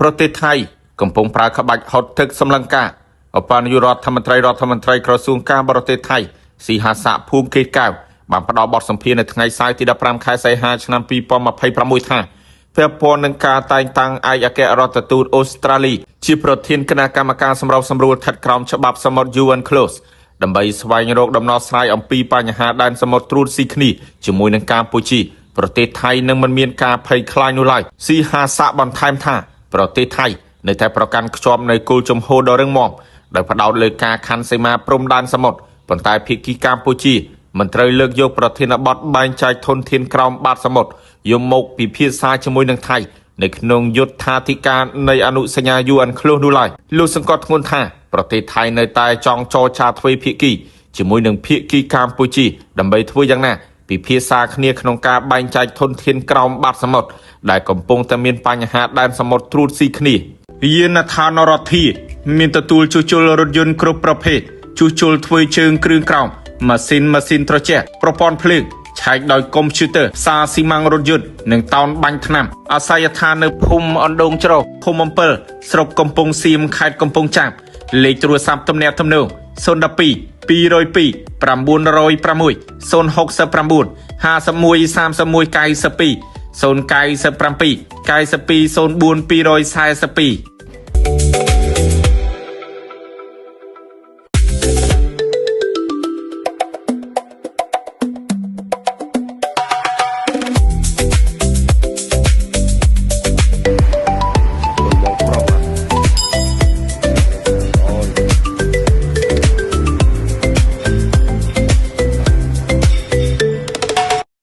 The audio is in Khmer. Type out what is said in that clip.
ប្រទេសថៃកំពុងប្រើក្បាច់ហុតទឹកសម្លឹងការអបនាយករដ្ឋមន្ត្រីក្រសួងការបរទេសថៃស៊ីហាសាភូមិកេកៅបានផ្ដល់បទសម្ភាសន៍នៅថ្ងៃសៅរ៍ទី15ខែសីហាឆ្នាំ2026ថាពាក់ព័ន្ធនឹងការតែងតាំងឯកអគ្គរដ្ឋទូតអូស្ត្រាលីជាប្រធានគណៈកម្មការសម្របសម្រួលស្ថិតក្រោមច្បាប់សមុទ្រ UNCLOS ដើម្បីស្វែងរកដំណោះស្រាយអំពីបញ្ហាដែនសមុទ្រត្រួតស៊ីគ្នាជាមួយនឹងកម្ពុជាប្រទេសថៃនឹងមិនមានការភ័យខ្លាចនោះឡើយស៊ីហាសាបន្ថែមថាប្រទេសថៃនៅតែប្រកាន់ខ្ជាប់នៅគោលជំហរដ៏រឹងមាំដោយផ្ដោតលើការខ័ណ្ឌសីមាព្រំដែនសមុទ្រប៉ុន្តែភាគីកម្ពុជាមិនត្រូវលើកយកប្រធានបទបែងចែកធនធានក្រោមបាតសមុទ្រយកមកពិភាក្សាជាមួយនឹងថៃនៅក្នុងយុទ្ធាធិការនៃអនុសញ្ញា UNCLOS នោះឡើយលោកសង្កត់ធ្ងន់ថាប្រទេសថៃនៅតែចង់ចរចាទ្វេភាគីជាមួយនឹងភាគីកម្ពុជាដើម្បីធ្វើយ៉ាងណាពិភាក្សាគ្នាក្នុងការបែងចែកធនធានក្រោមបាតសមុទ្រដែលកំពុងតែមានបញ្ហាដែនសមុទ្រត្រួតស៊ីគ្នាយានដ្ឋានរដ្ឋាមានទទួលជួសជុលរថយន្តគ្រប់ប្រភេទជួសជុលធ្វើជើងគ្រឿងក្រោមម៉ាស៊ីនត្រជាក់ប្រព័ន្ធភ្លើងឆែកដោយកុំព្យូទ័រសារស៊ីម៉ាំងរថយន្តនិងតោនបាញ់ថ្នាំអាស័យដ្ឋាននៅភូមិអណ្ដូងច្រកភូមិអំពិលស្រុកកំពង់សៀមខេត្តកំពង់ចាមលេខទូរស័ព្ទទំនាក់ទំនង012 202 906 069 51 31 92 097 92 04 242